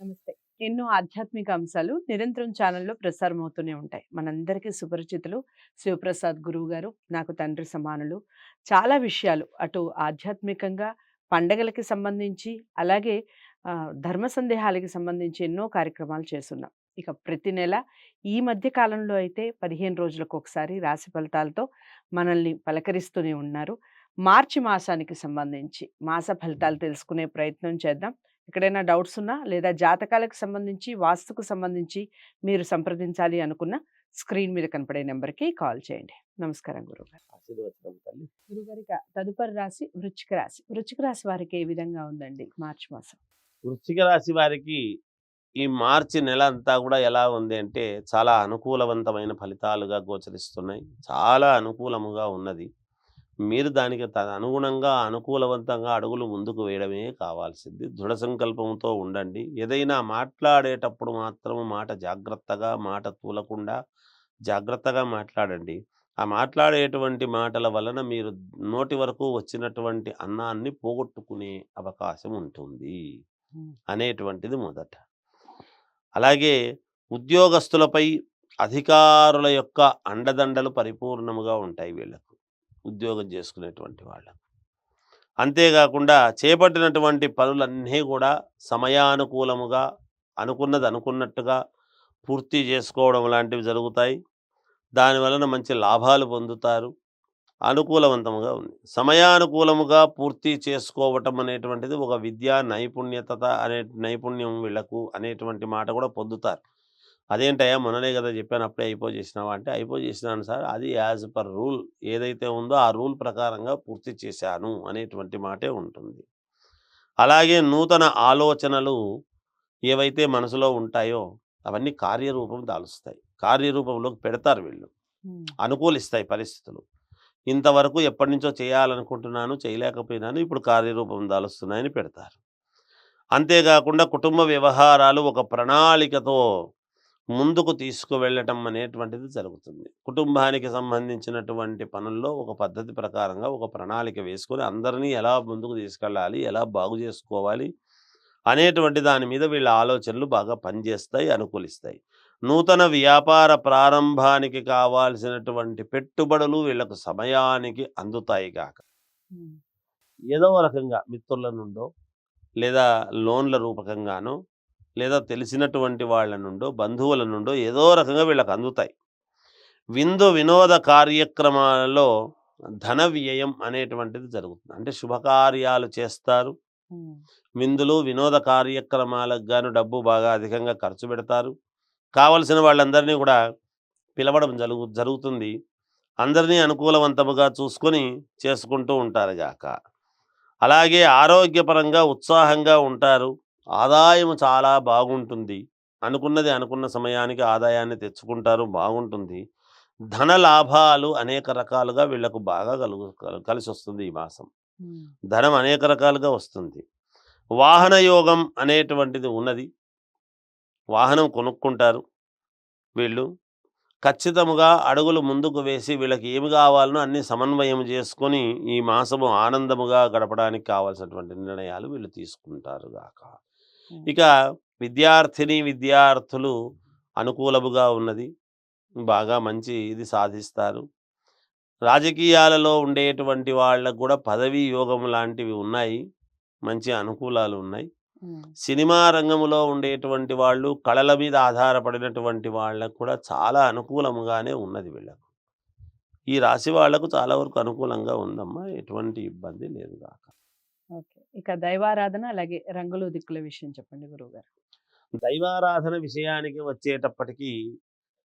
నమస్తే. ఎన్నో ఆధ్యాత్మిక అంశాలు నిరంతరం ఛానల్‌లో ప్రసారం అవుతూనే ఉంటాయి. మనందరికీ సుపరిచితులు శివప్రసాద్ గురువు గారు, నాకు తండ్రి సమానులు. చాలా విషయాలు అటు ఆధ్యాత్మికంగా, పండగలకి సంబంధించి, అలాగే ధర్మ సందేహాలకి సంబంధించి ఎన్నో కార్యక్రమాలు చేసున్నాం. ఇక ప్రతి నెల ఈ మధ్య కాలంలో అయితే 15 రోజులకొకసారి రాశి ఫలితాలతో మనల్ని పలకరిస్తూనే ఉన్నారు. మార్చి మాసానికి సంబంధించి మాస ఫలితాలు తెలుసుకునే ప్రయత్నం చేద్దాం. ఎక్కడైనా డౌట్స్ ఉన్నా లేదా జాతకాలకు సంబంధించి, వాస్తుకు సంబంధించి మీరు సంప్రదించాలి అనుకున్న స్క్రీన్ మీద కనపడే నెంబర్‌కి కాల్ చేయండి. నమస్కారం గురువుగారు. ఆశీర్వచనం తల్లి. గురువుగారు ఇక తదుపరి రాశి వృశ్చిక రాశి. వృశ్చిక రాశి వారికి ఏ విధంగా ఉందండి మార్చి మాసం? వృశ్చిక రాశి వారికి ఈ మార్చి నెల అంతా కూడా ఎలా ఉంది అంటే చాలా అనుకూలవంతమైన ఫలితాలుగా గోచరిస్తున్నాయి. చాలా అనుకూలముగా ఉన్నది. మీరు దానికి అనుగుణంగా అనుకూలవంతంగా అడుగులు ముందుకు వేయడమే కావాల్సింది. దృఢ సంకల్పంతో ఉండండి. ఏదైనా మాట్లాడేటప్పుడు మాత్రం మాట జాగ్రత్తగా, మాట తూలకుండా జాగ్రత్తగా మాట్లాడండి. ఆ మాట్లాడేటువంటి మాటల వలన మీరు నోటి వరకు వచ్చినటువంటి అన్నాన్ని పోగొట్టుకునే అవకాశం ఉంటుంది హ్మ్. అనేటువంటిది మొదట. అలాగే ఉద్యోగస్తులపై అధికారుల యొక్క అండదండలు పరిపూర్ణముగా ఉంటాయి వీళ్ళకు. ఉద్యోగం చేసుకునేటువంటి వాళ్ళకు. అంతేగాకుండా చేపట్టినటువంటి పనులన్నీ కూడా సమయానుకూలముగా అనుకున్నది అనుకున్నట్టుగా పూర్తి చేసుకోవడం లాంటివి జరుగుతాయి. దాని వలన మంచి లాభాలు పొందుతారు. అనుకూలవంతముగా ఉంది. సమయానుకూలముగా పూర్తి చేసుకోవటం అనేటువంటిది ఒక విద్యా నైపుణ్యత అనే నైపుణ్యం వీళ్ళకు అనేటువంటి మాట కూడా పొందుతారు. అదేంటయ్యా మొన్ననే కదా చెప్పాను అప్పుడే అయిపోజేసినావా అంటే, అయిపోజేసినాను సార్. అది యాజ్ పర్ రూల్ ఏదైతే ఉందో ఆ రూల్ ప్రకారంగా పూర్తి చేశాను అనేటువంటి మాటే ఉంటుంది. అలాగే నూతన ఆలోచనలు ఏవైతే మనసులో ఉంటాయో అవన్నీ కార్యరూపం దాలుస్తాయి. కార్యరూపంలోకి పెడతారు వీళ్ళు. హ్మ్. అనుకూలిస్తాయి పరిస్థితులు. ఇంతవరకు ఎప్పటినుంచో చేయాలనుకుంటున్నాను, చేయలేకపోయినాను. ఇప్పుడు కార్యరూపం దాలుస్తున్నాయని పెడతారు. అంతేగాకుండా కుటుంబ వ్యవహారాలు ఒక ప్రణాళికతో ముందుకు తీసుకువెళ్ళటం అనేటువంటిది జరుగుతుంది. కుటుంబానికి సంబంధించినటువంటి పనుల్లో ఒక పద్ధతి ప్రకారంగా ఒక ప్రణాళిక వేసుకొని అందరినీ ఎలా ముందుకు తీసుకెళ్ళాలి, ఎలా బాగు చేసుకోవాలి అనేటువంటి దాని మీద వీళ్ళ ఆలోచనలు బాగా పనిచేస్తాయి, అనుకూలిస్తాయి. నూతన వ్యాపార ప్రారంభానికి కావాల్సినటువంటి పెట్టుబడులు వీళ్ళకు సమయానికి అందుతాయి గాక. హ్మ్. ఏదో ఒక రకంగా మిత్రుల నుండో, లేదా లోన్‌ల రూపకంగానో, లేదా తెలిసినటువంటి వాళ్ళ నుండో, బంధువుల నుండో ఏదో రకంగా వీళ్ళకి అందుతాయి. విందు వినోద కార్యక్రమాలలో ధన వ్యయం అనేటువంటిది జరుగుతుంది. అంటే శుభకార్యాలు చేస్తారు. హ్మ్. విందులు, వినోద కార్యక్రమాలకు గాను డబ్బు బాగా అధికంగా ఖర్చు పెడతారు. కావలసిన వాళ్ళందరినీ కూడా పిలవడం జరుగుతుంది. అందరినీ అనుకూలవంతముగా చూసుకొని చేసుకుంటూ ఉంటారు గాక. అలాగే ఆరోగ్యపరంగా ఉత్సాహంగా ఉంటారు. ఆదాయం చాలా బాగుంటుంది. అనుకున్నది అనుకున్న సమయానికి ఆదాయాన్ని తెచ్చుకుంటారు. బాగుంటుంది. ధన లాభాలు అనేక రకాలుగా వీళ్ళకు బాగా కలిసొస్తుంది ఈ మాసం. హ్మ్. ధనం అనేక రకాలుగా వస్తుంది. వాహన యోగం అనేటువంటిది ఉన్నది. వాహనం కొనుక్కుంటారు వీళ్ళు. ఖచ్చితముగా అడుగులు ముందుకు వేసి వీళ్ళకి ఏమి కావాలనో అన్నీ సమన్వయం చేసుకొని ఈ మాసము ఆనందముగా గడపడానికి కావాల్సినటువంటి నిర్ణయాలు వీళ్ళు తీసుకుంటారు గాక. హ్మ్. ఇక విద్యార్థులు అనుకూలముగా ఉన్నది. బాగా మంచి ఇది సాధిస్తారు. రాజకీయాలలో ఉండేటువంటి వాళ్ళకు కూడా పదవీ యోగం లాంటివి ఉన్నాయి. మంచి అనుకూలాలు ఉన్నాయి. హ్మ్. సినిమా రంగంలో ఉండేటువంటి వాళ్ళు, కళల మీద ఆధారపడినటువంటి వాళ్ళకు కూడా చాలా అనుకూలముగానే ఉన్నది వీళ్ళకు. ఈ రాశి వాళ్ళకు చాలా వరకు అనుకూలంగా ఉందమ్మా. ఎటువంటి ఇబ్బంది లేదు గాక. ఓకే. ఇక దైవారాధన అలాగే రంగులు, దిక్కుల విషయం చెప్పండి గురువుగారు. దైవారాధన విషయానికి వచ్చేటప్పటికి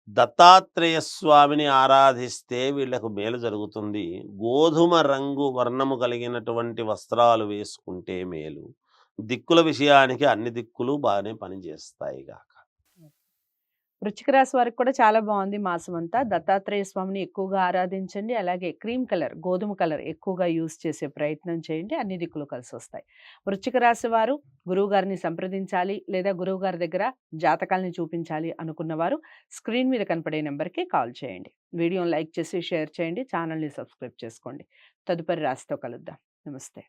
దత్తాత్రేయ స్వామిని ఆరాధిస్తే వీళ్ళకు మేలు జరుగుతుంది. గోధుమ రంగు వర్ణము కలిగినటువంటి వస్త్రాలు వేసుకుంటే మేలు. దిక్కుల విషయానికి అన్ని దిక్కులు బాగానే పనిచేస్తాయి గాక. వృశ్చిక రాశి వారికి కూడా చాలా బాగుంది మాసమంతా. దత్తాత్రేయ స్వామిని ఎక్కువగా ఆరాధించండి. అలాగే క్రీమ్ కలర్, గోధుమ కలర్ ఎక్కువగా యూజ్ చేసే ప్రయత్నం చేయండి. అన్ని దిక్కులు కలిసొస్తాయి. వృశ్చిక రాశి వారు గురువుగారిని సంప్రదించాలి లేదా గురువుగారి దగ్గర జాతకాల్ని చూపించాలి అనుకున్నవారు స్క్రీన్ మీద కనపడే నెంబర్‌కి కాల్ చేయండి. వీడియోని లైక్ చేసి షేర్ చేయండి. ఛానల్‌ని సబ్స్క్రైబ్ చేసుకోండి. తదుపరి రాశితో కలుద్దాం. నమస్తే.